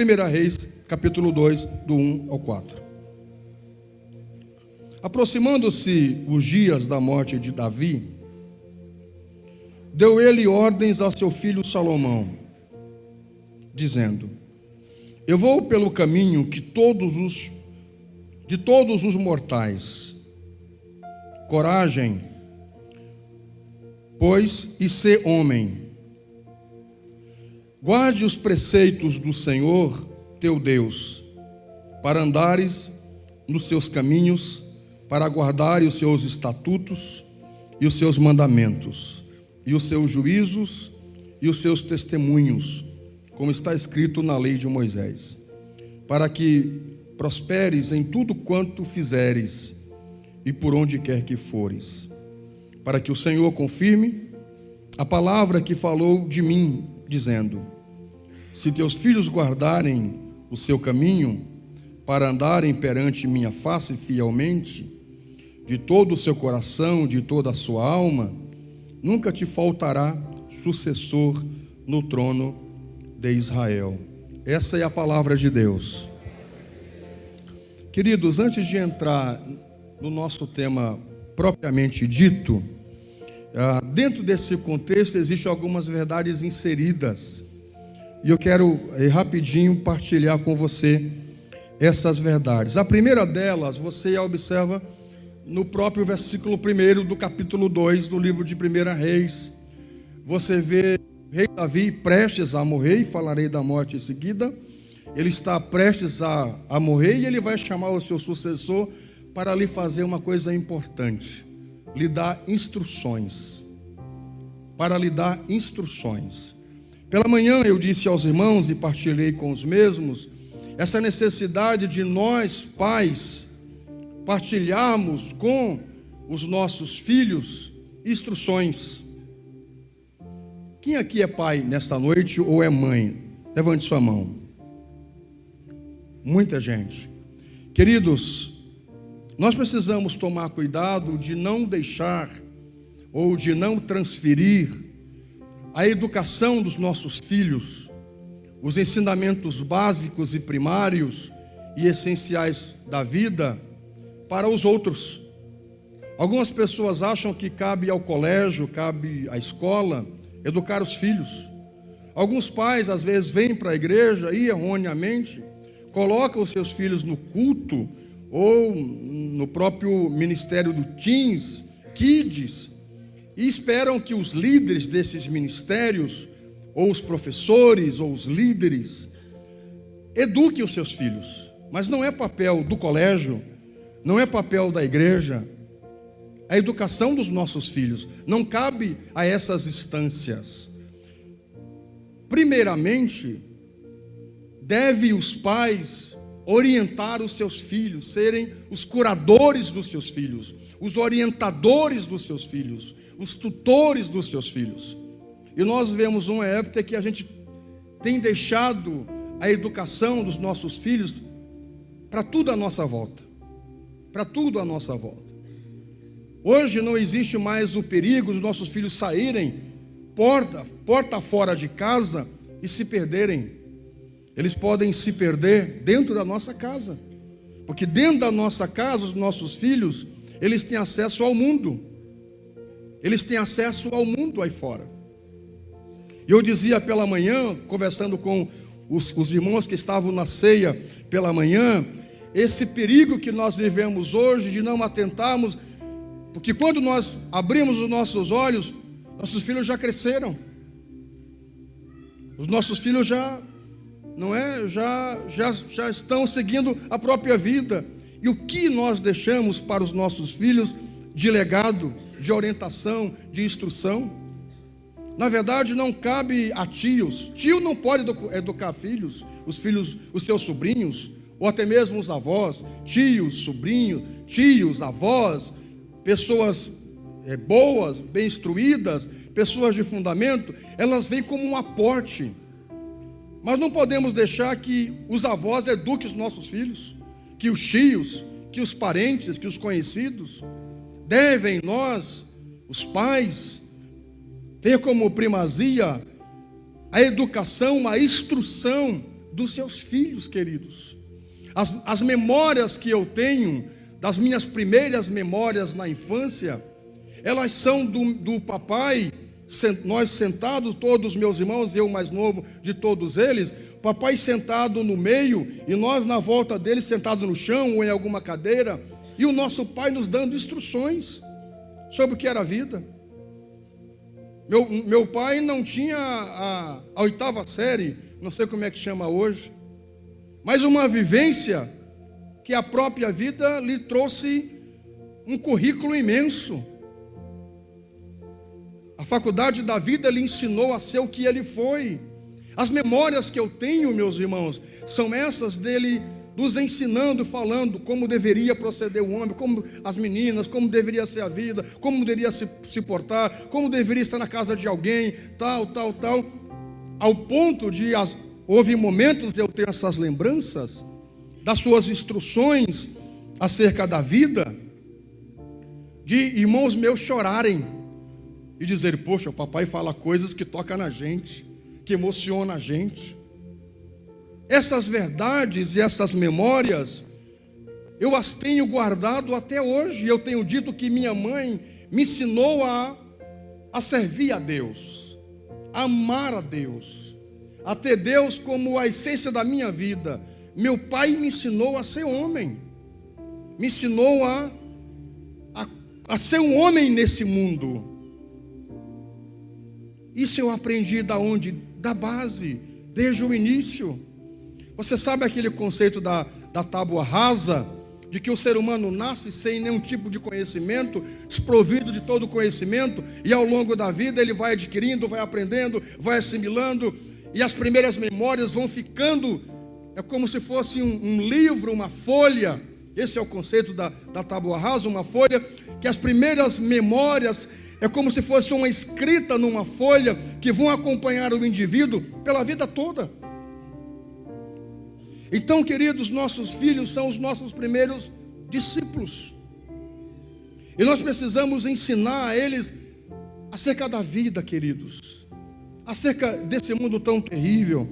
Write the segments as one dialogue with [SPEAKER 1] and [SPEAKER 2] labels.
[SPEAKER 1] 1 Reis, capítulo 2, do 1 ao 4. Aproximando-se os dias da morte de Davi, deu ele ordens a seu filho Salomão, dizendo: eu vou pelo caminho de todos os mortais. Coragem, pois, e sê homem. Guarde os preceitos do Senhor teu Deus, para andares nos seus caminhos, para guardares os seus estatutos e os seus mandamentos, e os seus juízos e os seus testemunhos, como está escrito na lei de Moisés, para que prosperes em tudo quanto fizeres e por onde quer que fores, para que o Senhor confirme a palavra que falou de mim, dizendo: se teus filhos guardarem o seu caminho, para andarem perante minha face fielmente, de todo o seu coração, de toda a sua alma, nunca te faltará sucessor no trono de Israel. Essa é a palavra de Deus. Queridos, antes de entrar no nosso tema propriamente dito, dentro desse contexto existem algumas verdades inseridas, e eu quero rapidinho partilhar com você essas verdades. A primeira delas, você observa no próprio versículo 1 do capítulo 2 do livro de 1 Reis. Você vê o rei Davi prestes a morrer, e falarei da morte em seguida. Ele está prestes a morrer, e ele vai chamar o seu sucessor para lhe fazer uma coisa importante: lhe dar instruções. Para lhe dar instruções. Pela manhã eu disse aos irmãos, e partilhei com os mesmos, essa necessidade de nós, pais, partilharmos com os nossos filhos instruções. Quem aqui é pai nesta noite ou é mãe? Levante sua mão. Muita gente. Queridos, nós precisamos tomar cuidado de não deixar ou de não transferir a educação dos nossos filhos, os ensinamentos básicos e primários e essenciais da vida, para os outros. Algumas pessoas acham que cabe ao colégio, cabe à escola educar os filhos. Alguns pais às vezes vêm para a igreja e erroneamente colocam os seus filhos no culto ou no próprio ministério do Teens, Kids, e esperam que os líderes desses ministérios, ou os professores, ou os líderes, eduquem os seus filhos. Mas não é papel do colégio, não é papel da igreja, a educação dos nossos filhos não cabe a essas instâncias. Primeiramente, deve os pais orientar os seus filhos, serem os curadores dos seus filhos, os orientadores dos seus filhos, os tutores dos seus filhos. E nós vemos uma época que a gente tem deixado a educação dos nossos filhos para tudo à nossa volta. Para tudo à nossa volta. Hoje não existe mais o perigo dos nossos filhos saírem porta fora de casa e se perderem. Eles podem se perder dentro da nossa casa, porque dentro da nossa casa os nossos filhos, eles têm acesso ao mundo. Eles têm acesso ao mundo aí fora. E eu dizia pela manhã, conversando com os irmãos que estavam na ceia pela manhã, esse perigo que nós vivemos hoje de não atentarmos, porque quando nós abrimos os nossos olhos, nossos filhos já cresceram. Os nossos filhos já estão seguindo a própria vida. E o que nós deixamos para os nossos filhos de legado, de orientação, de instrução? Na verdade, não cabe a tios. Tio não pode educar filhos, os seus sobrinhos, ou até mesmo os avós. Tios, sobrinhos, tios, avós, pessoas boas, bem instruídas, pessoas de fundamento, elas vêm como um aporte. Mas não podemos deixar que os avós eduquem os nossos filhos, que os tios, que os parentes, que os conhecidos. Devem nós, os pais, ter como primazia a educação, a instrução dos seus filhos, queridos. As memórias que eu tenho, das minhas primeiras memórias na infância, elas são do papai, nós sentados, todos meus irmãos, eu mais novo de todos eles, papai sentado no meio e nós na volta dele, sentados no chão ou em alguma cadeira, e o nosso pai nos dando instruções sobre o que era a vida. Meu pai não tinha a 8ª série, não sei como é que chama hoje, mas uma vivência que a própria vida lhe trouxe um currículo imenso. A faculdade da vida lhe ensinou a ser o que ele foi. As memórias que eu tenho, meus irmãos, são essas dele nos ensinando, falando como deveria proceder o homem, como as meninas, como deveria ser a vida, como deveria se portar, como deveria estar na casa de alguém, tal, ao ponto de houve momentos eu ter essas lembranças das suas instruções acerca da vida, de irmãos meus chorarem e dizer: poxa, o papai fala coisas que tocam na gente, que emociona a gente. Essas verdades e essas memórias eu as tenho guardado até hoje. Eu tenho dito que minha mãe me ensinou a servir a Deus, a amar a Deus, a ter Deus como a essência da minha vida. Meu pai me ensinou a ser homem, me ensinou a ser um homem nesse mundo. Isso eu aprendi da onde? Da base, desde o início. Você sabe aquele conceito da tábua rasa, de que o ser humano nasce sem nenhum tipo de conhecimento, desprovido de todo conhecimento, e ao longo da vida ele vai adquirindo, vai aprendendo, vai assimilando, e as primeiras memórias vão ficando, é como se fosse um livro, uma folha. Esse é o conceito da tábua rasa, uma folha, que as primeiras memórias é como se fosse uma escrita numa folha, que vão acompanhar o indivíduo pela vida toda. Então, queridos, nossos filhos são os nossos primeiros discípulos, e nós precisamos ensinar a eles acerca da vida, queridos, acerca desse mundo tão terrível.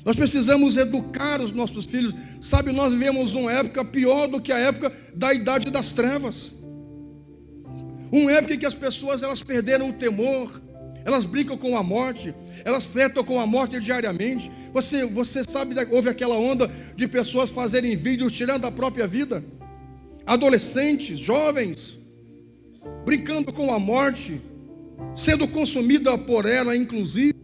[SPEAKER 1] Nós precisamos educar os nossos filhos. Sabe, nós vivemos uma época pior do que a época da Idade das Trevas, uma época em que as pessoas elas perderam o temor, elas brincam com a morte, elas flertam com a morte diariamente. Você sabe, houve aquela onda de pessoas fazerem vídeos tirando a própria vida, adolescentes, jovens, brincando com a morte, sendo consumida por ela, inclusive.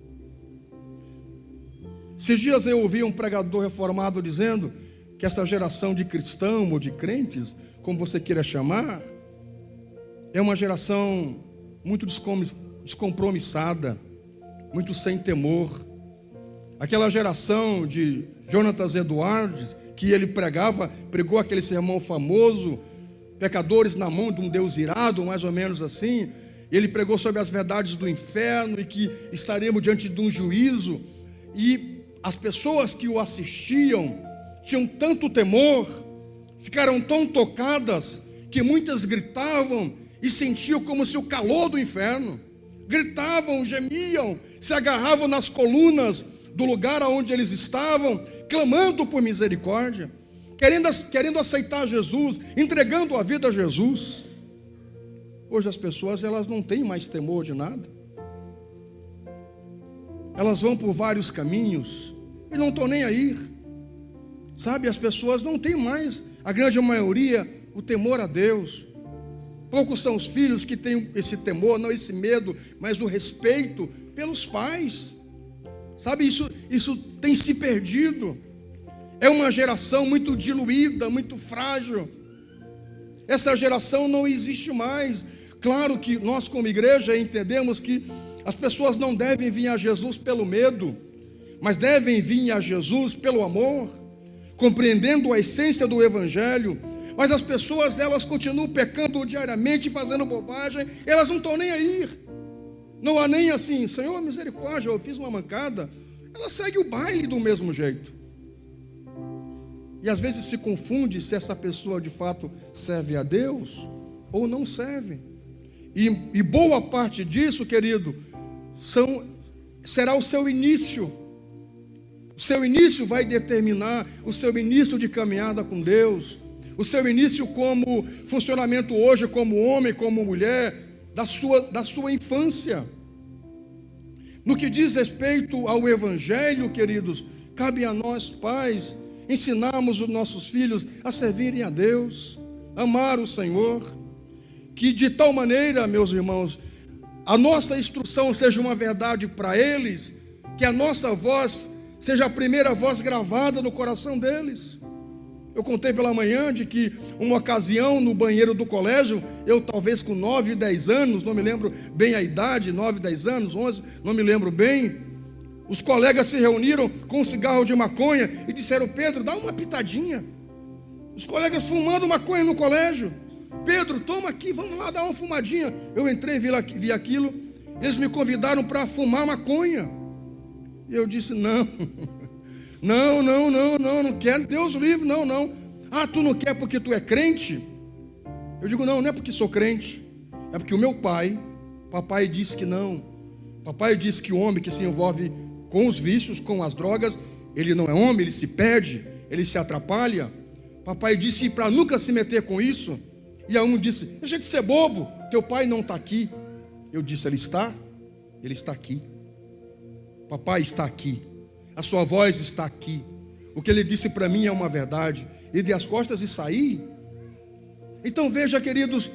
[SPEAKER 1] Esses dias eu ouvi um pregador reformado dizendo que essa geração de cristãos ou de crentes, como você queira chamar, é uma geração muito descompromissada, muito sem temor. Aquela geração de Jonathan Edwards, que ele pregou aquele sermão famoso, pecadores na mão de um Deus irado, mais ou menos assim. Ele pregou sobre as verdades do inferno e que estaremos diante de um juízo, e as pessoas que o assistiam tinham tanto temor, ficaram tão tocadas, que muitas gritavam e sentiam como se o calor do inferno. Gritavam, gemiam, se agarravam nas colunas do lugar onde eles estavam, clamando por misericórdia, querendo aceitar Jesus, entregando a vida a Jesus. Hoje as pessoas elas não têm mais temor de nada. Elas vão por vários caminhos e não estão nem aí. Sabe, as pessoas não têm mais, a grande maioria, o temor a Deus. Poucos são os filhos que têm esse temor, não esse medo, mas o respeito pelos pais. Sabe, isso tem se perdido. É uma geração muito diluída, muito frágil. Essa geração não existe mais. Claro que nós como igreja entendemos que as pessoas não devem vir a Jesus pelo medo, mas devem vir a Jesus pelo amor, compreendendo a essência do Evangelho. Mas as pessoas, elas continuam pecando diariamente, fazendo bobagem, elas não estão nem aí. Não há nem assim, Senhor, misericórdia, eu fiz uma mancada. Ela segue o baile do mesmo jeito. E às vezes se confunde se essa pessoa de fato serve a Deus ou não serve. E boa parte disso, querido, será o seu início. O seu início vai determinar o seu início de caminhada com Deus, o seu início como funcionamento hoje, como homem, como mulher, da sua infância. No que diz respeito ao Evangelho, queridos, cabe a nós, pais, ensinarmos os nossos filhos a servirem a Deus, amar o Senhor, que de tal maneira, meus irmãos, a nossa instrução seja uma verdade para eles, que a nossa voz seja a primeira voz gravada no coração deles. Eu contei pela manhã de que uma ocasião no banheiro do colégio, eu talvez com 9, 10 anos, não me lembro bem a idade, 9, 10 anos, 11, não me lembro bem, os colegas se reuniram com um cigarro de maconha e disseram: Pedro, dá uma pitadinha. Os colegas fumando maconha no colégio. Pedro, toma aqui, vamos lá dar uma fumadinha. Eu entrei, vi aquilo, eles me convidaram para fumar maconha. E eu disse: não quero, Deus livre, não. Ah, tu não quer porque tu é crente? Eu digo: não é porque sou crente, é porque o meu papai disse que não. Papai disse que o homem que se envolve com os vícios, com as drogas, ele não é homem, ele se perde, ele se atrapalha. Papai disse para nunca se meter com isso. E a um disse: deixa de ser bobo, teu pai não está aqui. Eu disse: ele está aqui. Papai está aqui, a sua voz está aqui. O que ele disse para mim é uma verdade. E dei as costas e saí. Então veja, queridos,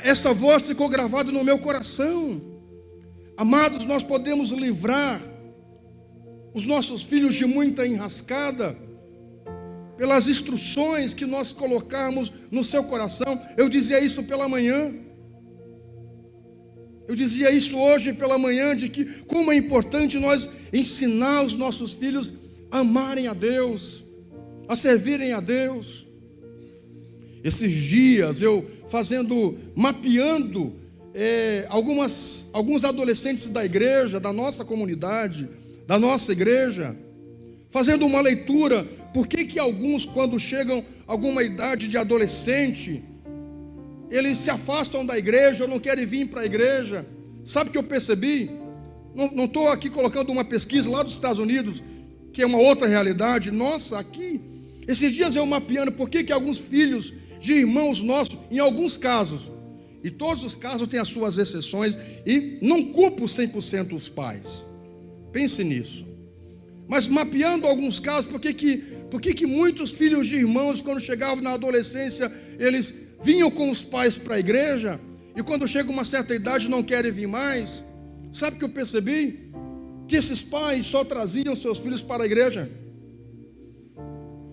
[SPEAKER 1] essa voz ficou gravada no meu coração. Amados, nós podemos livrar os nossos filhos de muita enrascada pelas instruções que nós colocarmos no seu coração. Eu dizia isso pela manhã. Eu dizia isso hoje pela manhã, de que como é importante nós ensinar os nossos filhos a amarem a Deus, a servirem a Deus. Esses dias eu mapeando alguns adolescentes da igreja, da nossa comunidade, da nossa igreja, fazendo uma leitura, por que alguns, quando chegam a alguma idade de adolescente, eles se afastam da igreja, não querem vir para a igreja. Sabe o que eu percebi? Não estou aqui colocando uma pesquisa lá dos Estados Unidos, que é uma outra realidade. Nossa, aqui, esses dias eu mapeando por que alguns filhos de irmãos nossos, em alguns casos, e todos os casos têm as suas exceções, e não culpo 100% os pais. Pense nisso. Mas mapeando alguns casos, por que muitos filhos de irmãos, quando chegavam na adolescência, eles vinham com os pais para a igreja, e quando chega uma certa idade não querem vir mais? Sabe o que eu percebi? Que esses pais só traziam seus filhos para a igreja.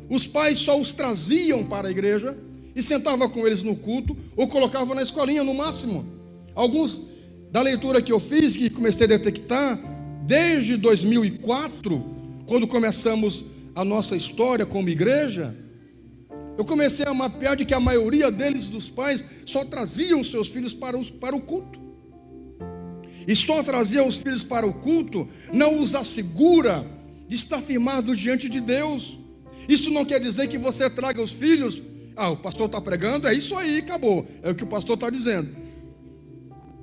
[SPEAKER 1] Os pais só os traziam para a igreja e sentavam com eles no culto, ou colocavam na escolinha no máximo. Alguns, da leitura que eu fiz, que comecei a detectar, desde 2004, quando começamos a nossa história como igreja, eu comecei a mapear de que a maioria deles, dos pais, só traziam seus filhos para o culto. E só traziam os filhos para o culto não os assegura de estar firmados diante de Deus. Isso não quer dizer que você traga os filhos, o pastor está pregando, é isso aí, acabou, é o que o pastor está dizendo.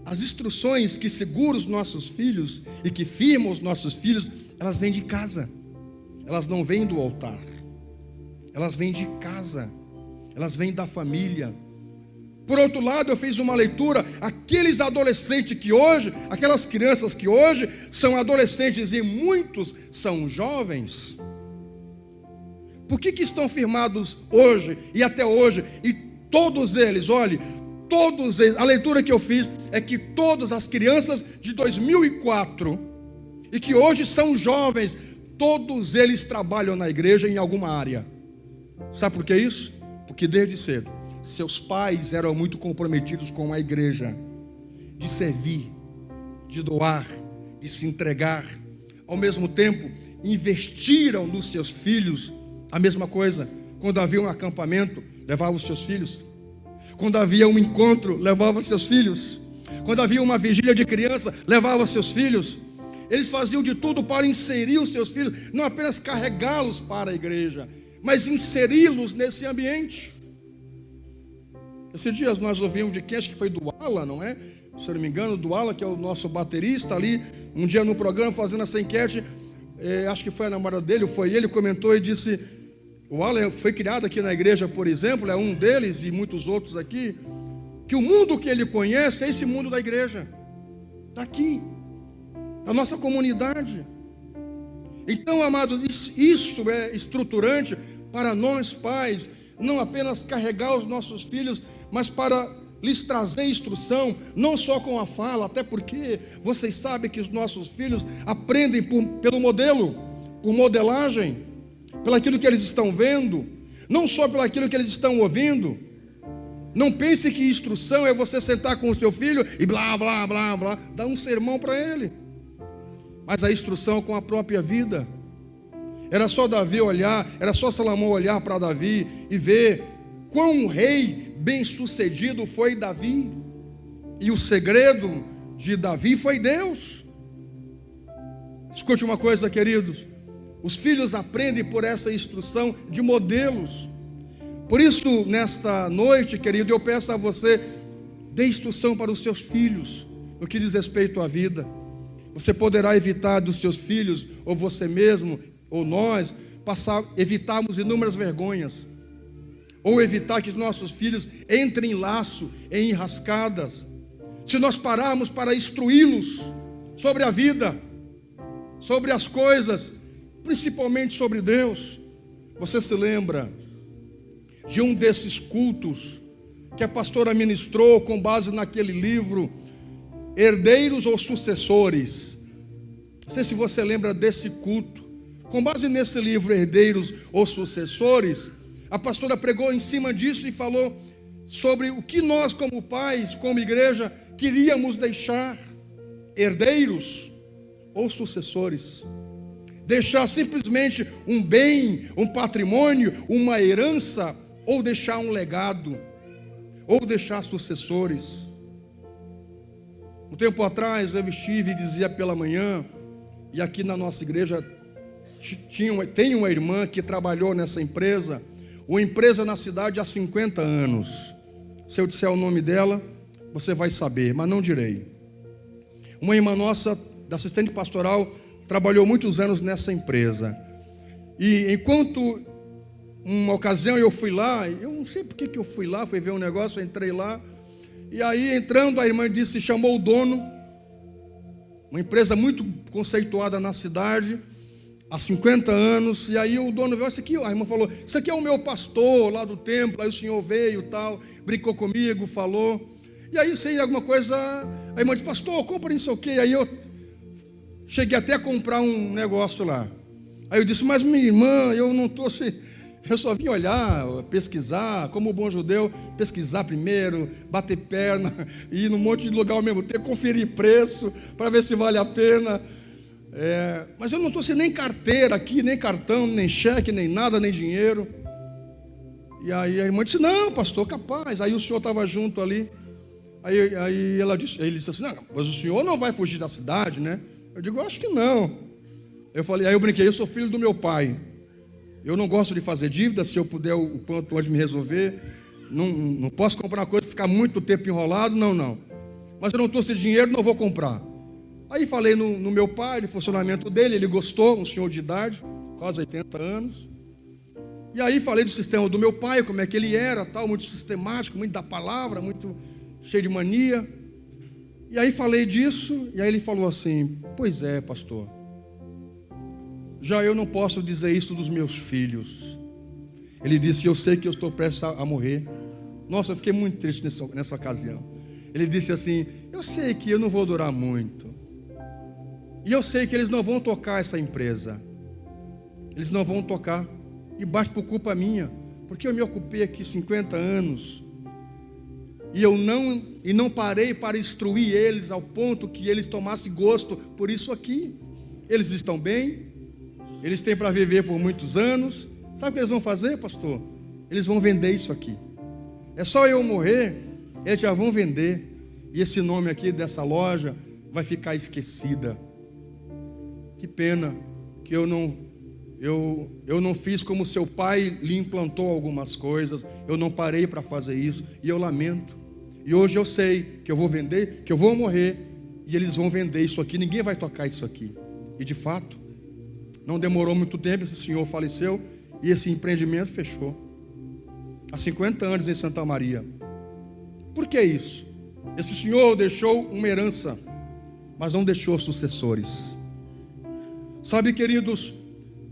[SPEAKER 1] As instruções que seguram os nossos filhos e que firmam os nossos filhos, elas vêm de casa, elas não vêm do altar. Elas vêm de casa, elas vêm da família. Por outro lado, eu fiz uma leitura, aqueles adolescentes que hoje, aquelas crianças que hoje são adolescentes e muitos são jovens, por que estão firmados hoje e até hoje? E todos eles, olhe, todos eles, a leitura que eu fiz é que todas as crianças de 2004 e que hoje são jovens, todos eles trabalham na igreja em alguma área. Sabe por que isso? Porque desde cedo seus pais eram muito comprometidos com a igreja, de servir, de doar, de se entregar. Ao mesmo tempo, investiram nos seus filhos. A mesma coisa, quando havia um acampamento, levava os seus filhos. Quando havia um encontro, levava seus filhos. Quando havia uma vigília de criança, levava seus filhos. Eles faziam de tudo para inserir os seus filhos, não apenas carregá-los para a igreja, mas inseri-los nesse ambiente. Esses dias nós ouvimos de quem? Acho que foi do Ala, não é? Se eu não me engano, do Ala, que é o nosso baterista ali, um dia no programa fazendo essa enquete, acho que foi a namorada dele, ou foi ele, comentou e disse, o Alan foi criado aqui na igreja, por exemplo, é um deles e muitos outros aqui, que o mundo que ele conhece é esse mundo da igreja, daqui, da nossa comunidade. Então, amados, isso é estruturante para nós pais, não apenas carregar os nossos filhos, mas para lhes trazer instrução, não só com a fala, até porque vocês sabem que os nossos filhos aprendem pelo modelo, por modelagem, pelo aquilo que eles estão vendo, não só pelo aquilo que eles estão ouvindo. Não pense que instrução é você sentar com o seu filho e blá, blá, blá, blá, dar um sermão para ele. Mas a instrução com a própria vida. Era só Davi olhar, era só Salomão olhar para Davi e ver quão rei bem-sucedido foi Davi. E o segredo de Davi foi Deus. Escute uma coisa, queridos. Os filhos aprendem por essa instrução de modelos. Por isso, nesta noite, querido, eu peço a você, dê instrução para os seus filhos, no que diz respeito à vida. Você poderá evitar dos seus filhos, ou você mesmo, ou nós, evitarmos inúmeras vergonhas. Ou evitar que os nossos filhos entrem em laço, em enrascadas. Se nós pararmos para instruí-los sobre a vida, sobre as coisas, principalmente sobre Deus. Você se lembra de um desses cultos que a pastora ministrou com base naquele livro, Herdeiros ou Sucessores? Não sei se você lembra desse culto. Com base nesse livro, Herdeiros ou Sucessores, a pastora pregou em cima disso e falou sobre o que nós como pais, como igreja, queríamos deixar: herdeiros ou sucessores. Deixar simplesmente um bem, um patrimônio, uma herança, ou deixar um legado, ou deixar sucessores. Um tempo atrás eu estive e dizia pela manhã, e aqui na nossa igreja tem uma irmã que trabalhou nessa empresa, uma empresa na cidade há 50 anos. Se eu disser o nome dela, você vai saber, mas não direi. Uma irmã nossa, da assistente pastoral, trabalhou muitos anos nessa empresa. E enquanto uma ocasião eu fui lá, eu não sei porque que eu fui lá, fui ver um negócio, eu entrei lá, e aí entrando a irmã disse, chamou o dono, uma empresa muito conceituada na cidade, há 50 anos, e aí o dono veio, isso aqui, a irmã falou, isso aqui é o meu pastor lá do templo, aí o senhor veio tal, brincou comigo, falou, e aí sei alguma coisa, a irmã disse, pastor, compra isso aqui, aí eu cheguei até a comprar um negócio lá, aí eu disse, mas minha irmã, eu não estou assim, eu só vim olhar, pesquisar, como bom judeu, pesquisar primeiro, bater perna, ir num monte de lugar ao mesmo tempo, conferir preço, para ver se vale a pena. Mas eu não estou sem nem carteira aqui, nem cartão, nem cheque, nem nada, nem dinheiro. E aí a irmã disse, não, pastor, capaz. Aí o senhor estava junto ali. Aí ele disse assim, não, mas o senhor não vai fugir da cidade, né? Eu digo, acho que não. Eu falei, aí eu brinquei, eu sou filho do meu pai. Eu não gosto de fazer dívida, se eu puder o quanto antes me resolver. Não posso comprar uma coisa e ficar muito tempo enrolado, não. Mas eu não estou sem dinheiro, não vou comprar. Aí falei no meu pai, no funcionamento dele, ele gostou, um senhor de idade, quase 80 anos. E aí falei do sistema do meu pai, como é que ele era, tal, muito sistemático, muito da palavra, muito cheio de mania. E aí falei disso, e aí ele falou assim, pois é, pastor, já eu não posso dizer isso dos meus filhos. Ele disse, eu sei que eu estou prestes a morrer. Nossa, eu fiquei muito triste nessa ocasião. Ele disse assim, eu sei que eu não vou durar muito. E eu sei que eles não vão tocar essa empresa. Eles não vão tocar. E bate por culpa minha. Porque eu me ocupei aqui 50 anos. E não parei para instruir eles ao ponto que eles tomassem gosto por isso aqui. Eles estão bem. Eles têm para viver por muitos anos. Sabe o que eles vão fazer, pastor? Eles vão vender isso aqui. É só eu morrer, eles já vão vender. E esse nome aqui dessa loja vai ficar esquecida. Que pena que eu não fiz como seu pai lhe implantou algumas coisas. Eu não parei para fazer isso. E eu lamento. E hoje eu sei que eu vou vender, que eu vou morrer. E eles vão vender isso aqui. Ninguém vai tocar isso aqui. E de fato, Não demorou muito tempo, esse senhor faleceu e esse empreendimento fechou. Há 50 anos em Santa Maria. Por que isso? Esse senhor deixou uma herança, mas não deixou sucessores. Sabe, queridos,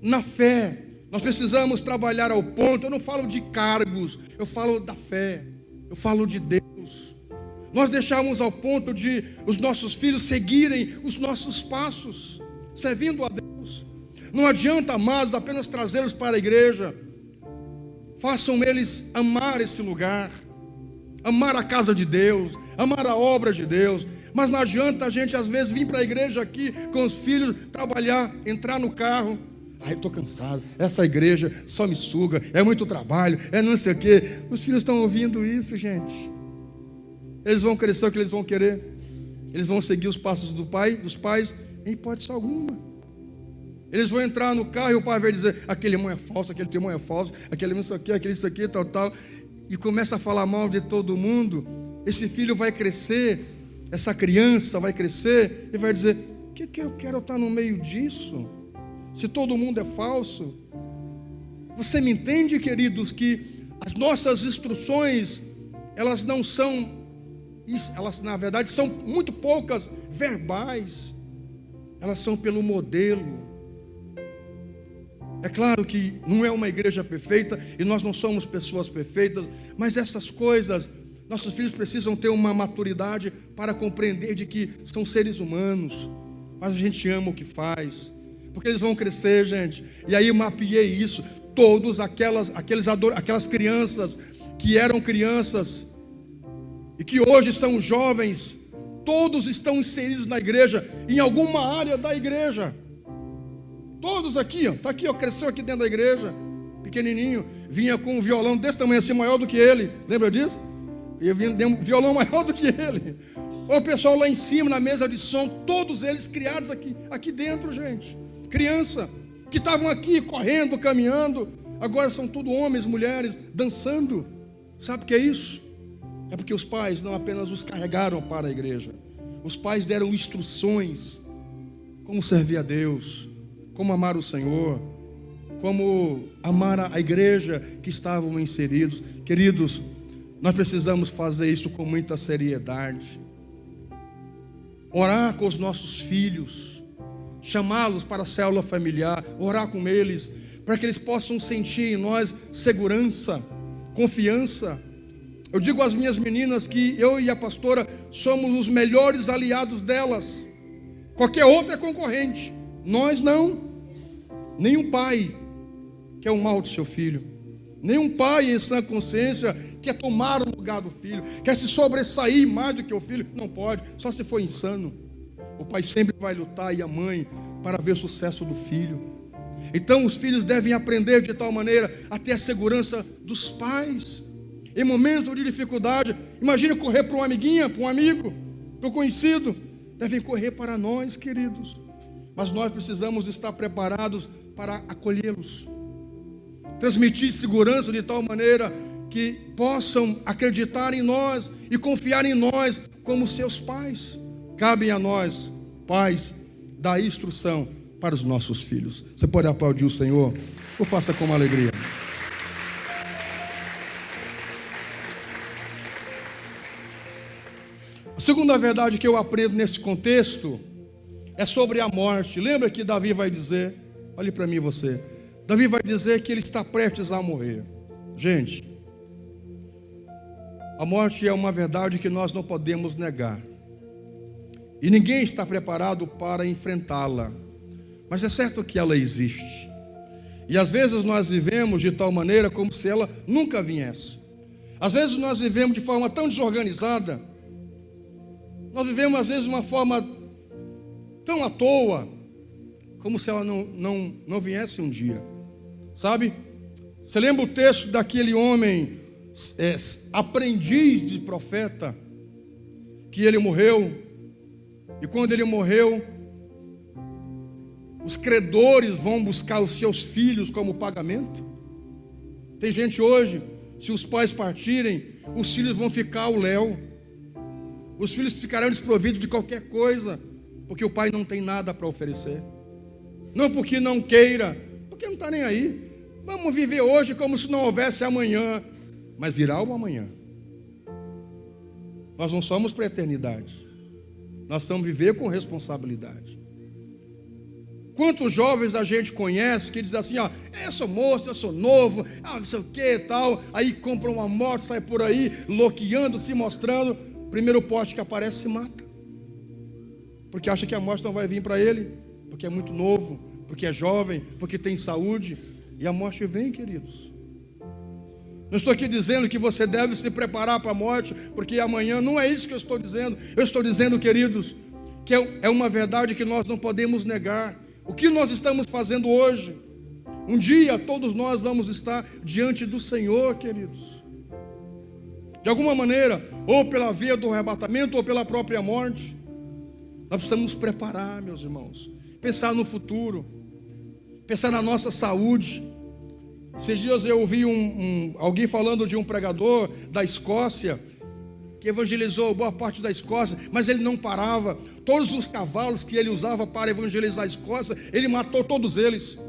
[SPEAKER 1] na fé, nós precisamos trabalhar ao ponto, eu não falo de cargos, eu falo da fé, eu falo de Deus. Nós deixamos ao ponto de os nossos filhos seguirem os nossos passos, servindo a Deus. Não adianta, amados, apenas trazê-los para a igreja. Façam eles amar esse lugar, amar a casa de Deus, amar a obra de Deus. Mas não adianta a gente às vezes vir para a igreja aqui com os filhos, trabalhar, entrar no carro. Eu estou cansado, essa igreja só me suga, é muito trabalho, é não sei o quê. Os filhos estão ouvindo isso, gente. Eles vão crescer o que eles vão querer. Eles vão seguir os passos dos pais, em hipótese alguma. Eles vão entrar no carro e o pai vai dizer: aquele irmão é falso, aquele teu irmão é falso, aquele isso aqui, aquele isso aqui, tal. E começa a falar mal de todo mundo. Esse filho vai crescer, essa criança vai crescer e vai dizer: o que eu quero estar no meio disso? Se todo mundo é falso. Você me entende, queridos, que as nossas instruções, elas não são, elas na verdade são muito poucas verbais. Elas são pelo modelo. É claro que não é uma igreja perfeita e nós não somos pessoas perfeitas, mas essas coisas, nossos filhos precisam ter uma maturidade para compreender de que são seres humanos, mas a gente ama o que faz, porque eles vão crescer, gente. E aí eu mapeei isso, todas aquelas crianças que eram crianças e que hoje são jovens, todos estão inseridos na igreja, em alguma área da igreja. Todos aqui, está aqui, cresceu aqui dentro da igreja, pequenininho, vinha com um violão desse tamanho assim, maior do que ele, lembra disso? E vinha um violão maior do que ele. O pessoal lá em cima, na mesa de som, todos eles criados aqui dentro, gente. Criança, que estavam aqui correndo, caminhando, agora são tudo homens, mulheres, dançando. Sabe o que é isso? É porque os pais não apenas os carregaram para a igreja, os pais deram instruções, como servir a Deus, como amar o Senhor, como amar a igreja que estavam inseridos. Queridos, nós precisamos fazer isso com muita seriedade. Orar com os nossos filhos, chamá-los para a célula familiar, orar com eles, para que eles possam sentir em nós segurança, confiança. Eu digo às minhas meninas que eu e a pastora somos os melhores aliados delas. Qualquer outro é concorrente, nós não. Nenhum pai quer o mal do seu filho. Nenhum pai em sã consciência quer tomar o lugar do filho, quer se sobressair mais do que o filho. Não pode, só se for insano. O pai sempre vai lutar, e a mãe, para ver o sucesso do filho. Então os filhos devem aprender de tal maneira a ter a segurança dos pais. Em momentos de dificuldade, imagine correr para uma amiguinha, para um amigo, para um conhecido. Devem correr para nós, queridos. Mas nós precisamos estar preparados para acolhê-los, transmitir segurança de tal maneira que possam acreditar em nós e confiar em nós como seus pais. Cabe a nós, pais, dar instrução para os nossos filhos. Você pode aplaudir o Senhor? Ou faça com alegria. A segunda verdade que eu aprendo nesse contexto é sobre a morte. Lembra que Davi vai dizer, olhe para mim você, Davi vai dizer que ele está prestes a morrer. Gente, a morte é uma verdade que nós não podemos negar. E ninguém está preparado para enfrentá-la. Mas é certo que ela existe. E às vezes nós vivemos de tal maneira como se ela nunca viesse. Às vezes nós vivemos de forma tão desorganizada. Nós vivemos às vezes de uma forma tão à toa, como se ela não viesse um dia. Sabe? Você lembra o texto daquele homem, aprendiz de profeta, que ele morreu, e quando ele morreu, os credores vão buscar os seus filhos como pagamento. Tem gente hoje, se os pais partirem, os filhos vão ficar ao léu. Os filhos ficarão desprovidos de qualquer coisa, porque o pai não tem nada para oferecer. não porque não queira, porque não está nem aí. Vamos viver hoje como se não houvesse amanhã, mas virá o amanhã. Nós não somos para a eternidade, nós estamos a viver com responsabilidade. Quantos jovens a gente conhece que diz assim, ó, eu sou moço, eu sou novo, não sei o que tal, aí compra uma moto, sai por aí, loqueando, se mostrando, primeiro poste que aparece se mata, porque acha que a morte não vai vir para ele, porque é muito novo, porque é jovem, porque tem saúde, e a morte vem, queridos. Não estou aqui dizendo que você deve se preparar para a morte, porque amanhã, não é isso que eu estou dizendo. Eu estou dizendo, queridos, que é uma verdade que nós não podemos negar. O que nós estamos fazendo hoje? Um dia todos nós vamos estar diante do Senhor, queridos. De alguma maneira, ou pela via do arrebatamento, ou pela própria morte. Nós precisamos nos preparar, meus irmãos. Pensar no futuro. Pensar na nossa saúde. Esses dias eu ouvi alguém falando de um pregador da Escócia, que evangelizou boa parte da Escócia, mas ele não parava. Todos os cavalos que ele usava para evangelizar a Escócia, ele matou todos eles.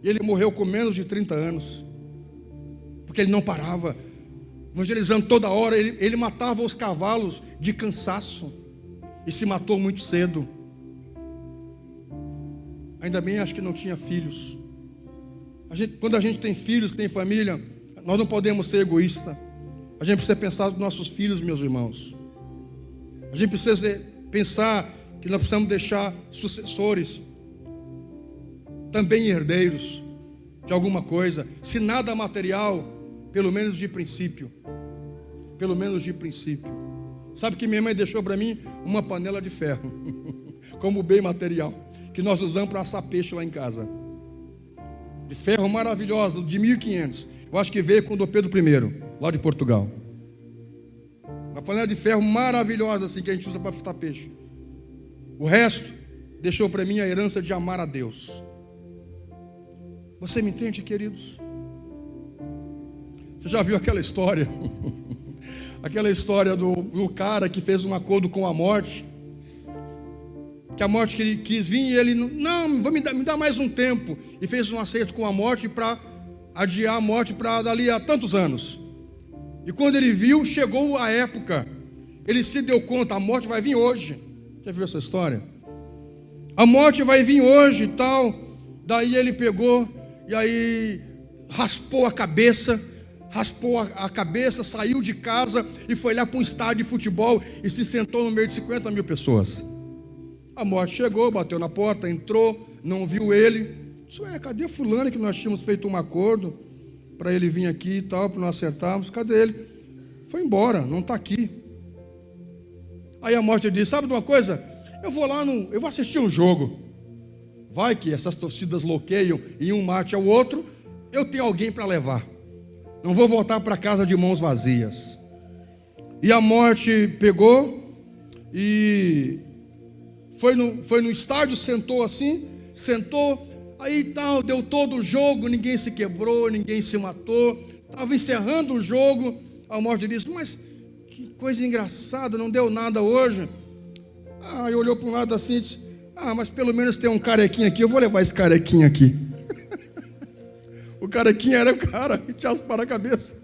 [SPEAKER 1] E ele morreu com menos de 30 anos, porque ele não parava, evangelizando toda hora. Ele matava os cavalos de cansaço, e se matou muito cedo. Ainda bem, acho que não tinha filhos. Quando a gente tem filhos, tem família, nós não podemos ser egoístas. A gente precisa pensar nos nossos filhos, meus irmãos. A gente precisa pensar que nós precisamos deixar sucessores, também herdeiros de alguma coisa, se nada material, pelo menos de princípio. Pelo menos de princípio. Sabe que minha mãe deixou para mim? Uma panela de ferro, como bem material, que nós usamos para assar peixe lá em casa. De ferro maravilhosa, de 1500. Eu acho que veio com o Dom Pedro I, lá de Portugal. Uma panela de ferro maravilhosa, assim, que a gente usa para fritar peixe. O resto, deixou para mim a herança de amar a Deus. Você me entende, queridos? Você já viu aquela história? Aquela história do cara que fez um acordo com a morte, que a morte que ele quis vir, e ele, não, me dá mais um tempo, e fez um acerto com a morte para adiar a morte para dali a tantos anos. E quando ele viu, chegou a época, ele se deu conta, a morte vai vir hoje. Já viu essa história? A morte vai vir hoje e tal. Daí ele pegou, e aí raspou a cabeça, saiu de casa e foi lá para um estádio de futebol e se sentou no meio de 50 mil pessoas. A morte chegou, bateu na porta, entrou, não viu ele. Disse, cadê fulano que nós tínhamos feito um acordo para ele vir aqui e tal, para nós acertarmos? Cadê ele? Foi embora, não está aqui. Aí a morte disse, sabe de uma coisa? Eu vou assistir um jogo. Vai que essas torcidas loqueiam e um mate ao outro, eu tenho alguém para levar. Não vou voltar para casa de mãos vazias. E a morte pegou e foi no estádio, sentou, aí tal, deu todo o jogo, ninguém se quebrou, ninguém se matou, estava encerrando o jogo. A morte disse, mas que coisa engraçada, não deu nada hoje. Aí olhou para um lado assim e disse, mas pelo menos tem um carequinha aqui, eu vou levar esse carequinha aqui. O carequinha era o cara que tinha as para-cabeça.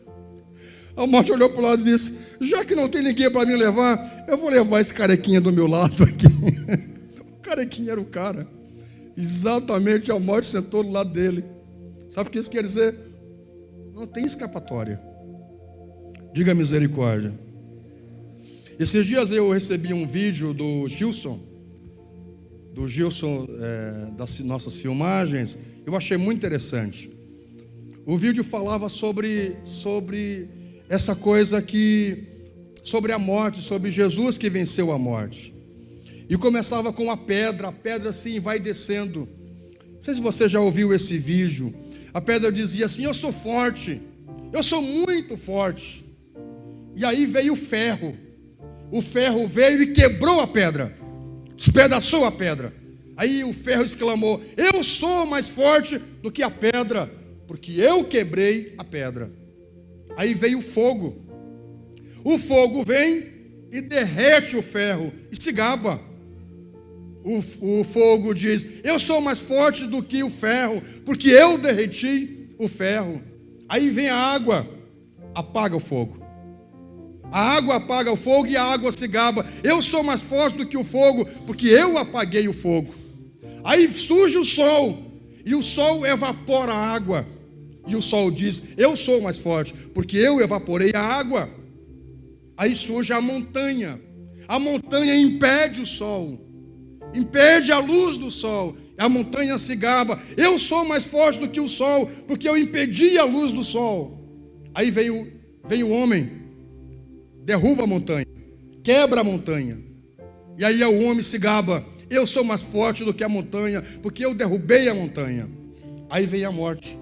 [SPEAKER 1] A morte olhou para o lado e disse, já que não tem ninguém para me levar, eu vou levar esse carequinha do meu lado aqui. O carequinha era o cara. Exatamente, a morte sentou do lado dele. Sabe o que isso quer dizer? Não tem escapatória. Diga misericórdia. Esses dias eu recebi um vídeo do Gilson, das nossas filmagens. Eu achei muito interessante. O vídeo falava sobre essa coisa sobre a morte, sobre Jesus que venceu a morte. E começava com a pedra assim vai descendo. Não sei se você já ouviu esse vídeo. A pedra dizia assim, eu sou forte, eu sou muito forte. E aí veio o ferro. O ferro veio e quebrou a pedra, despedaçou a pedra. Aí o ferro exclamou, eu sou mais forte do que a pedra, porque eu quebrei a pedra. Aí veio o fogo. O fogo vem e derrete o ferro e se gaba. o fogo diz: eu sou mais forte do que o ferro, porque eu derreti o ferro. Aí vem a água, apaga o fogo. A água apaga o fogo e a água se gaba: eu sou mais forte do que o fogo, porque eu apaguei o fogo. Aí surge o sol, e o sol evapora a água. E o sol diz: eu sou mais forte, porque eu evaporei a água. Aí surge a montanha. A montanha impede o sol, impede a luz do sol. A montanha se gaba: eu sou mais forte do que o sol, porque eu impedi a luz do sol. Aí vem o homem, derruba a montanha, quebra a montanha. E aí o homem se gaba: eu sou mais forte do que a montanha, porque eu derrubei a montanha. Aí vem a morte.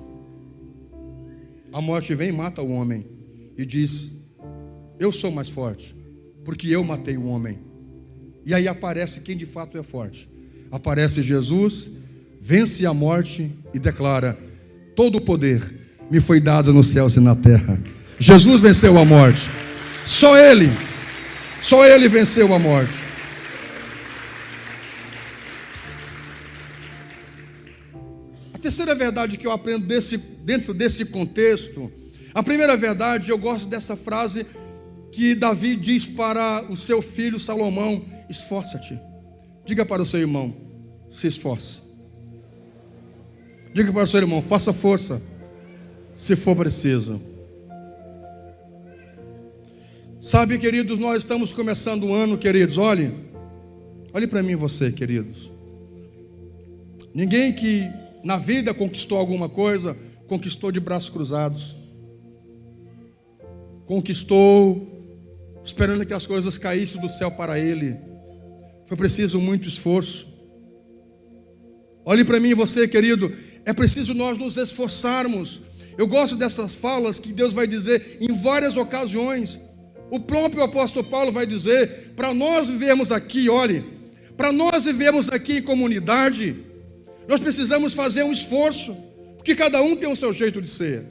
[SPEAKER 1] A morte vem e mata o homem e diz: eu sou mais forte, porque eu matei o homem. E aí aparece quem de fato é forte. Aparece Jesus, vence a morte e declara: todo o poder me foi dado nos céus e na terra. Jesus venceu a morte. Só Ele venceu a morte. A terceira verdade que eu aprendo dentro desse contexto, a primeira verdade, eu gosto dessa frase que Davi diz para o seu filho Salomão: esforça-te. Diga para o seu irmão: se esforce. Diga para o seu irmão: faça força, se for preciso. Sabe, queridos, nós estamos começando o ano, queridos. Olhe para mim, você, queridos. Ninguém que na vida conquistou alguma coisa conquistou de braços cruzados. Conquistou esperando que as coisas caíssem do céu para ele. Foi preciso muito esforço. Olhe para mim, você, querido. É preciso nós nos esforçarmos. Eu gosto dessas falas que Deus vai dizer em várias ocasiões. O próprio apóstolo Paulo vai dizer: para nós vivermos aqui, olhe, para nós vivermos aqui em comunidade, nós precisamos fazer um esforço, porque cada um tem o seu jeito de ser.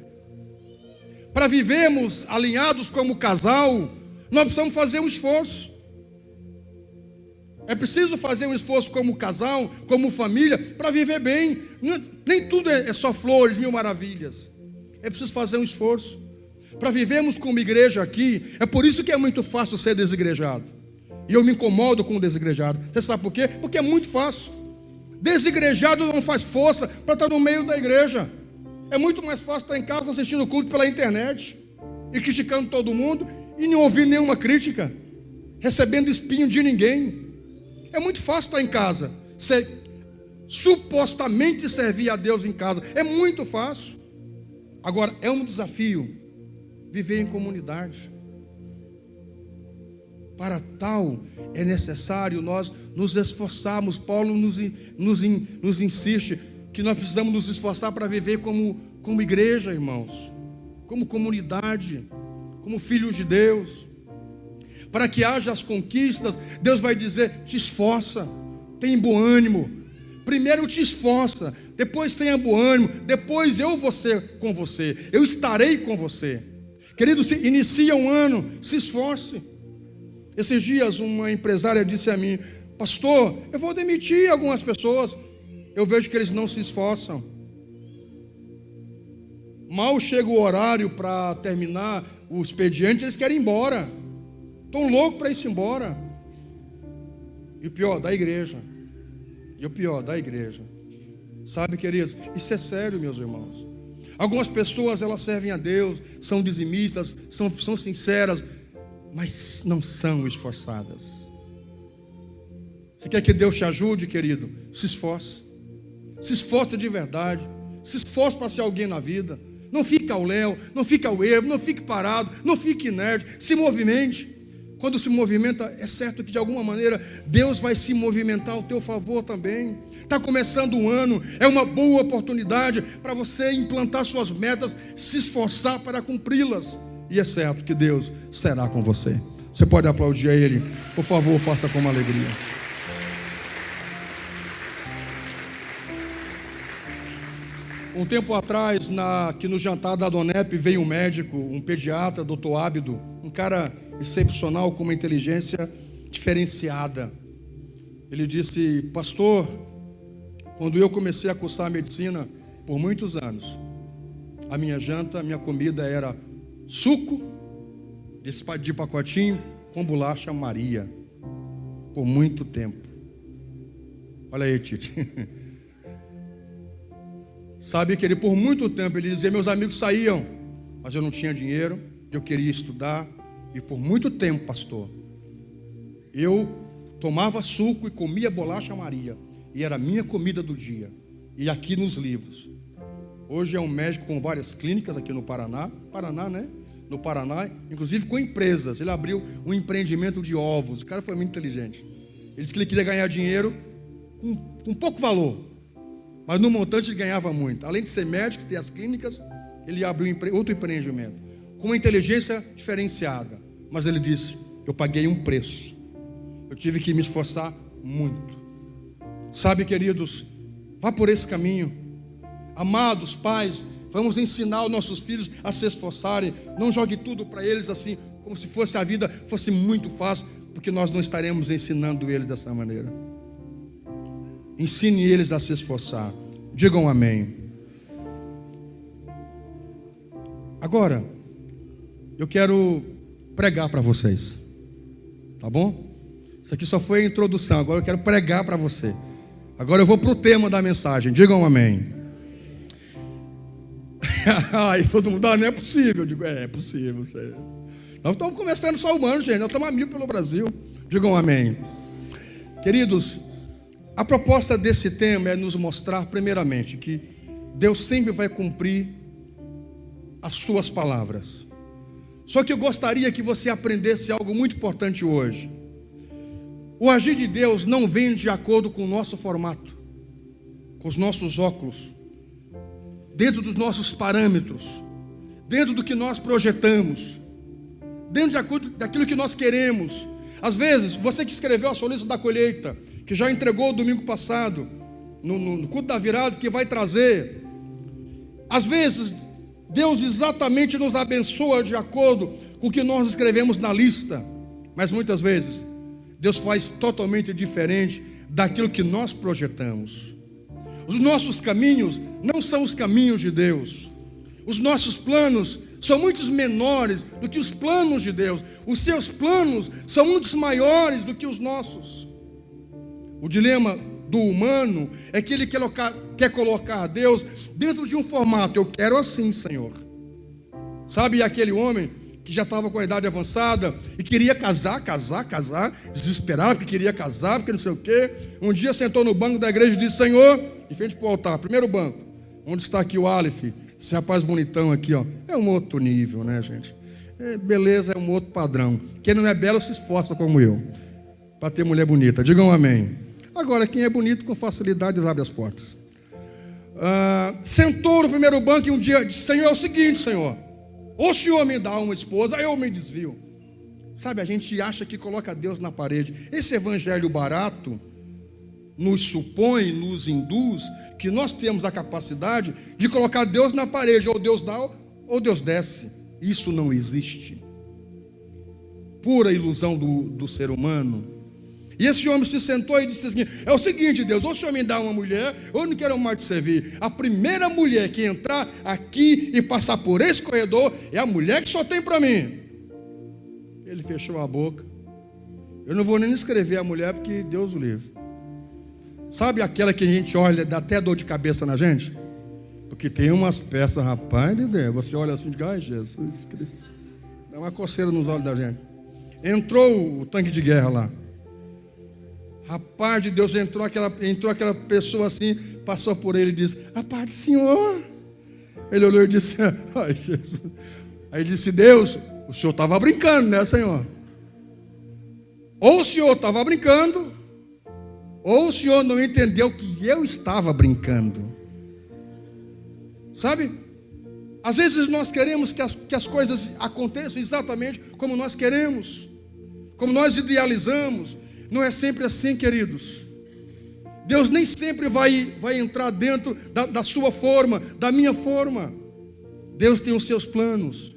[SPEAKER 1] Para vivermos alinhados como casal, nós precisamos fazer um esforço. É preciso fazer um esforço como casal, como família, para viver bem. Nem tudo é só flores, mil maravilhas. É preciso fazer um esforço. Para vivermos como igreja aqui, é por isso que é muito fácil ser desigrejado. E eu me incomodo com o desigrejado. Você sabe por quê? Porque é muito fácil. Desigrejado não faz força para estar no meio da igreja. É muito mais fácil estar em casa assistindo o culto pela internet e criticando todo mundo e não ouvir nenhuma crítica, recebendo espinho de ninguém. É muito fácil estar em casa, supostamente servir a Deus em casa. É muito fácil. Agora, é um desafio viver em comunidade. Para tal, é necessário nós nos esforçarmos. Paulo nos insiste que nós precisamos nos esforçar para viver como igreja, irmãos, como comunidade, como filhos de Deus. Para que haja as conquistas, Deus vai dizer: te esforça, tem bom ânimo. Primeiro te esforça, depois tenha bom ânimo, depois eu vou ser com você, eu estarei com você. Querido, se inicia um ano, se esforce. Esses dias uma empresária disse a mim: pastor, eu vou demitir algumas pessoas, eu vejo que eles não se esforçam. Mal chega o horário para terminar o expediente, eles querem ir embora. Estão loucos para ir embora. E o pior, da igreja. Sabe, queridos, isso é sério, meus irmãos. Algumas pessoas, elas servem a Deus, são dizimistas, são sinceras, mas não são esforçadas. Você quer que Deus te ajude, querido? Se esforce. Se esforce de verdade. Se esforce para ser alguém na vida. Não fique ao léu, não fique ao erro, não fique parado, não fique inerte. Se movimente. Quando se movimenta, é certo que de alguma maneira Deus vai se movimentar ao teu favor também. Está começando um ano, é uma boa oportunidade para você implantar suas metas, se esforçar para cumpri-las. E é certo que Deus será com você. Você pode aplaudir a Ele? Por favor, faça com alegria. Um tempo atrás, aqui no jantar da Donep, veio um médico, um pediatra, Dr. Ábido, um cara excepcional, com uma inteligência diferenciada. Ele disse: pastor, quando eu comecei a cursar a medicina, por muitos anos, a minha janta, a minha comida era suco de pacotinho com bolacha Maria, por muito tempo. Olha aí, Tite. Sabe que ele, por muito tempo, ele dizia: meus amigos saíam, mas eu não tinha dinheiro, eu queria estudar, e por muito tempo, pastor, eu tomava suco e comia bolacha Maria, e era a minha comida do dia. E aqui nos livros, hoje é um médico com várias clínicas aqui no Paraná, né? No Paraná, inclusive com empresas. Ele abriu um empreendimento de ovos. O cara foi muito inteligente. Ele disse que ele queria ganhar dinheiro com pouco valor, mas no montante ele ganhava muito. Além de ser médico, ter as clínicas, ele abriu outro empreendimento com uma inteligência diferenciada. Mas ele disse: eu paguei um preço, eu tive que me esforçar muito. Sabe, queridos, vá por esse caminho. Amados pais, vamos ensinar os nossos filhos a se esforçarem. Não jogue tudo para eles assim, como se fosse a vida fosse muito fácil, porque nós não estaremos ensinando eles dessa maneira. Ensine eles a se esforçar. Digam amém. Agora, eu quero pregar para vocês, tá bom? Isso aqui só foi a introdução, agora eu quero pregar para você. Agora eu vou para o tema da mensagem. Digam amém. Ai, todo mundo, não é possível. Eu digo: é possível. Nós estamos começando só o ano, gente. Nós estamos a 1000 pelo Brasil. Digam amém. Queridos, a proposta desse tema é nos mostrar, primeiramente, que Deus sempre vai cumprir as suas palavras. Só que eu gostaria que você aprendesse algo muito importante hoje. O agir de Deus não vem de acordo com o nosso formato, com os nossos óculos, dentro dos nossos parâmetros, dentro do que nós projetamos, dentro de acordo daquilo que nós queremos. Às vezes, você que escreveu a sua lista da colheita, que já entregou domingo passado, no culto da virada, que vai trazer, às vezes, Deus exatamente nos abençoa de acordo com o que nós escrevemos na lista, mas muitas vezes, Deus faz totalmente diferente daquilo que nós projetamos. Os nossos caminhos não são os caminhos de Deus. Os nossos planos são muito menores do que os planos de Deus. Os seus planos são muito maiores do que os nossos. O dilema do humano é que ele quer colocar Deus dentro de um formato. Eu quero assim, Senhor. Sabe aquele homem que já estava com a idade avançada e queria casar, desesperado porque queria casar, porque não sei o quê. Um dia sentou no banco da igreja e disse: Senhor, de frente para o altar, primeiro banco, onde está aqui o Aleph, esse rapaz bonitão aqui, ó, é um outro nível, né, gente? Beleza é um outro padrão. Quem não é belo se esforça como eu, para ter mulher bonita. Digam amém. Agora, quem é bonito com facilidade abre as portas. Sentou no primeiro banco e um dia disse: Senhor, é o seguinte, Senhor, ou o Senhor me dá uma esposa, eu me desvio. Sabe, a gente acha que coloca Deus na parede. Esse evangelho barato nos supõe, nos induz que nós temos a capacidade de colocar Deus na parede. Ou Deus dá ou Deus desce. Isso não existe. Pura ilusão do ser humano. E esse homem se sentou e disse assim: é o seguinte, Deus, ou o Senhor me dá uma mulher, ou eu não quero mais te servir. A primeira mulher que entrar aqui e passar por esse corredor é a mulher que só tem para mim. Ele fechou a boca. Eu não vou nem escrever a mulher, porque Deus o livre. Sabe aquela que a gente olha, dá até dor de cabeça na gente? Porque tem umas peças, rapaz de Deus, você olha assim e diz: ai, Jesus Cristo. Dá uma coceira nos olhos da gente. Entrou o tanque de guerra lá. Rapaz de Deus, entrou aquela pessoa assim, passou por ele e disse: a paz do Senhor. Ele olhou e disse: ai, Jesus. Aí ele disse: Deus, o Senhor estava brincando, né, Senhor? Ou o Senhor estava brincando, ou o Senhor não entendeu que eu estava brincando. Sabe? Às vezes nós queremos que as coisas aconteçam exatamente como nós queremos, como nós idealizamos. Não é sempre assim, queridos. Deus nem sempre vai entrar dentro da sua forma, da minha forma. Deus tem os seus planos.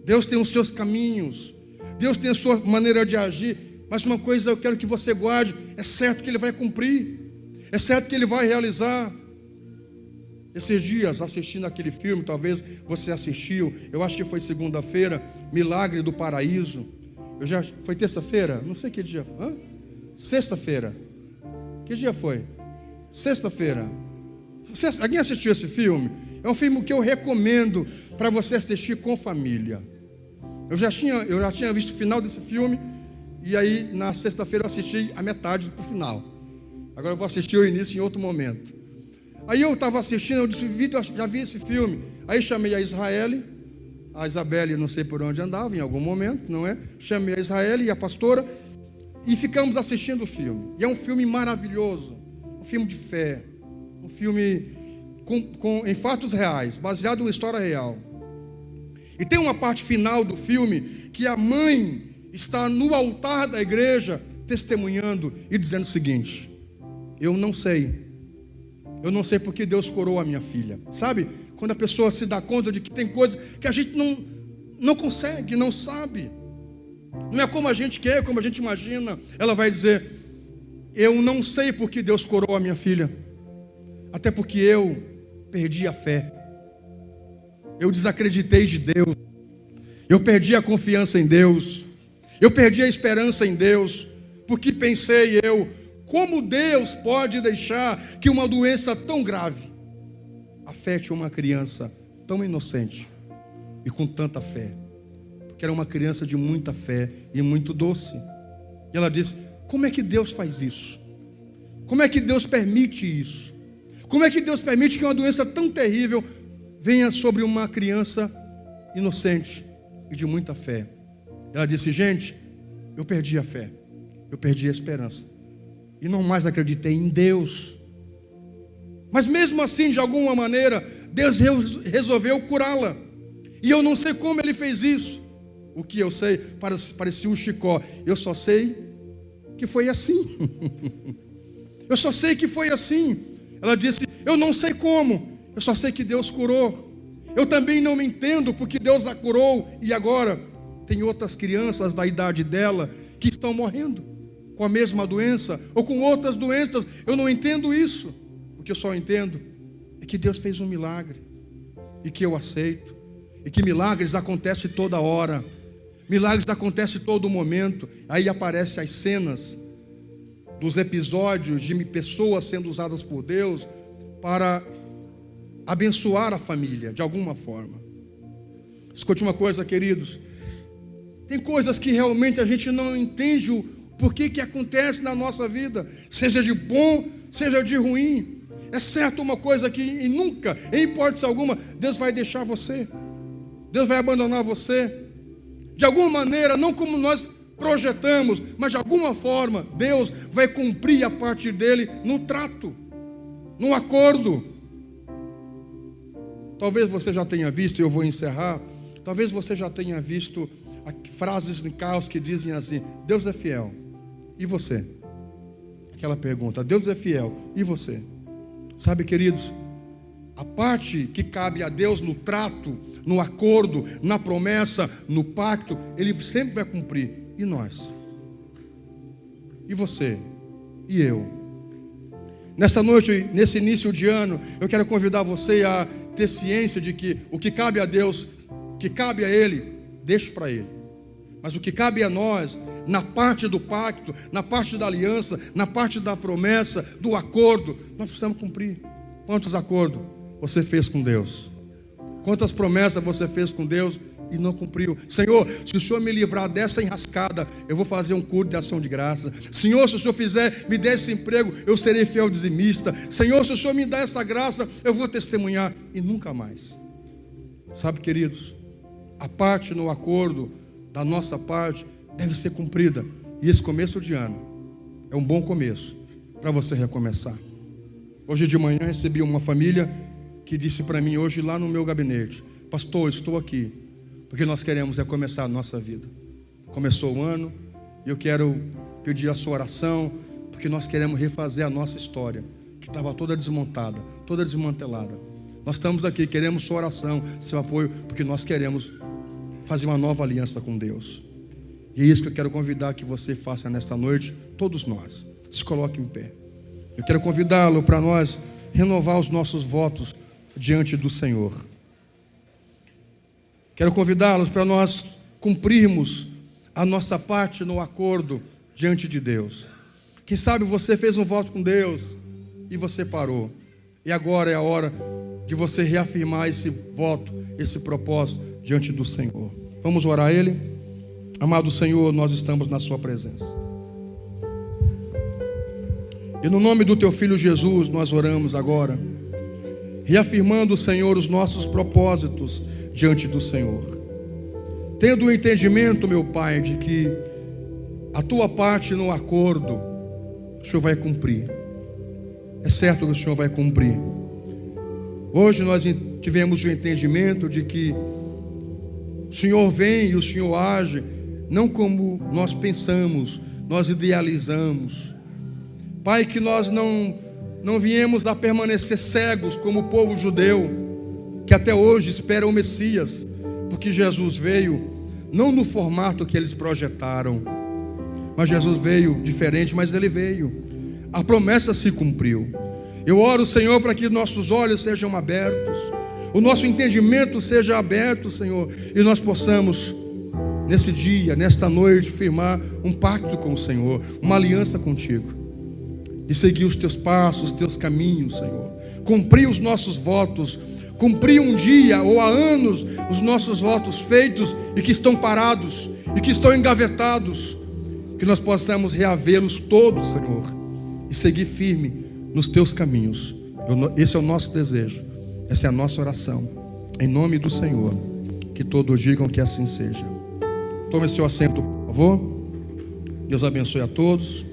[SPEAKER 1] Deus tem os seus caminhos. Deus tem a sua maneira de agir Mas uma coisa eu quero que você guarde: é certo que Ele vai cumprir, é certo que Ele vai realizar. Esses dias, assistindo aquele filme, talvez você assistiu, eu acho que foi segunda-feira, Milagre do Paraíso. Foi terça-feira? Não sei que dia foi. Sexta-feira. Que dia foi? Sexta-feira. Alguém assistiu esse filme? É um filme que eu recomendo para você assistir com família. Eu já tinha visto o final desse filme, e aí na sexta-feira eu assisti a metade para o final. Agora eu vou assistir o início em outro momento. Aí eu estava assistindo, eu disse: Vitor, já vi esse filme. Aí chamei a Israele, a Isabelle, não sei por onde andava, em algum momento, não é? Chamei a Israele e a pastora, e ficamos assistindo o filme. E é um filme maravilhoso, um filme de fé, um filme em fatos reais, baseado em uma história real. E tem uma parte final do filme que a mãe está no altar da igreja testemunhando e dizendo o seguinte: eu não sei porque Deus curou a minha filha. Sabe, quando a pessoa se dá conta de que tem coisas que a gente não consegue, não sabe, não é como a gente quer, como a gente imagina, ela vai dizer: eu não sei porque Deus curou a minha filha, até porque eu perdi a fé, eu desacreditei de Deus, eu perdi a confiança em Deus, eu perdi a esperança em Deus, porque pensei como Deus pode deixar que uma doença tão grave afete uma criança tão inocente e com tanta fé? Porque era uma criança de muita fé e muito doce. E ela disse: como é que Deus faz isso? Como é que Deus permite isso? Como é que Deus permite que uma doença tão terrível venha sobre uma criança inocente e de muita fé? Ela disse: gente, eu perdi a fé, eu perdi a esperança, e não mais acreditei em Deus. Mas mesmo assim, de alguma maneira, Deus resolveu curá-la. E eu não sei como Ele fez isso. O que eu sei, parecia um chicó. Eu só sei que foi assim. Eu só sei que foi assim. Ela disse: eu não sei como, eu só sei que Deus curou. Eu também não me entendo porque Deus a curou, e agora tem outras crianças da idade dela que estão morrendo com a mesma doença, ou com outras doenças. Eu não entendo isso. O que eu só entendo é que Deus fez um milagre, e que eu aceito, e que milagres acontecem toda hora, milagres acontecem todo momento. Aí aparecem as cenas dos episódios de pessoas sendo usadas por Deus para abençoar a família de alguma forma. Escute uma coisa, queridos, tem coisas que realmente a gente não entende por que acontece na nossa vida, seja de bom, seja de ruim. É certo uma coisa, que nunca, em hipótese alguma, Deus vai deixar você, Deus vai abandonar você. De alguma maneira, não como nós projetamos, mas de alguma forma Deus vai cumprir a parte dele no trato, no acordo. Talvez você já tenha visto, e eu vou encerrar, talvez você já tenha visto frases em carros que dizem assim: Deus é fiel, e você? Aquela pergunta: Deus é fiel, e você? Sabe, queridos, a parte que cabe a Deus no trato, no acordo, na promessa, no pacto, Ele sempre vai cumprir. E nós? E você? E eu? Nesta noite, nesse início de ano, eu quero convidar você a ter ciência de que o que cabe a Deus, o que cabe a Ele, deixe para Ele. Mas o que cabe a nós, na parte do pacto, na parte da aliança, na parte da promessa, do acordo, nós precisamos cumprir. Quantos acordos você fez com Deus? Quantas promessas você fez com Deus e não cumpriu? Senhor, se o Senhor me livrar dessa enrascada, eu vou fazer um culto de ação de graça. Senhor, se o Senhor me der esse emprego, eu serei fiel dizimista. Senhor, se o Senhor me der essa graça, eu vou testemunhar. E nunca mais. Sabe, queridos, a parte no acordo da nossa parte deve ser cumprida. E esse começo de ano é um bom começo para você recomeçar. Hoje de manhã recebi uma família que disse para mim hoje lá no meu gabinete: pastor, estou aqui porque nós queremos recomeçar a nossa vida. Começou o ano e eu quero pedir a sua oração, porque nós queremos refazer a nossa história, que estava toda desmontada, toda desmantelada. Nós estamos aqui, queremos sua oração, seu apoio, porque nós queremos fazer uma nova aliança com Deus. E é isso que eu quero convidar que você faça nesta noite, todos nós. Se coloque em pé. Eu quero convidá-lo para nós renovar os nossos votos diante do Senhor. Quero convidá-los para nós cumprirmos a nossa parte no acordo diante de Deus. Quem sabe você fez um voto com Deus e você parou. E agora é a hora de você reafirmar esse voto, esse propósito diante do Senhor. Vamos orar a Ele? Amado Senhor, nós estamos na Sua presença. E no nome do Teu Filho Jesus, nós oramos agora, reafirmando, Senhor, os nossos propósitos diante do Senhor. Tendo o entendimento, meu Pai, de que a Tua parte no acordo, o Senhor vai cumprir. É certo que o Senhor vai cumprir. Hoje nós tivemos o entendimento de que o Senhor vem e o Senhor age, não como nós pensamos, nós idealizamos. Pai, que nós não viemos a permanecer cegos como o povo judeu, que até hoje espera o Messias, porque Jesus veio não no formato que eles projetaram, mas Jesus veio diferente, mas Ele veio. A promessa se cumpriu. Eu oro, Senhor, para que nossos olhos sejam abertos, o nosso entendimento seja aberto, Senhor, e nós possamos, nesse dia, nesta noite, firmar um pacto com o Senhor, uma aliança contigo, e seguir os teus passos, os teus caminhos, Senhor. Cumprir os nossos votos, cumprir um dia ou há anos os nossos votos feitos e que estão parados e que estão engavetados, que nós possamos reavê-los todos, Senhor, e seguir firme nos teus caminhos. Esse é o nosso desejo, essa é a nossa oração, em nome do Senhor. Que todos digam que assim seja. Tome seu assento, por favor. Deus abençoe a todos.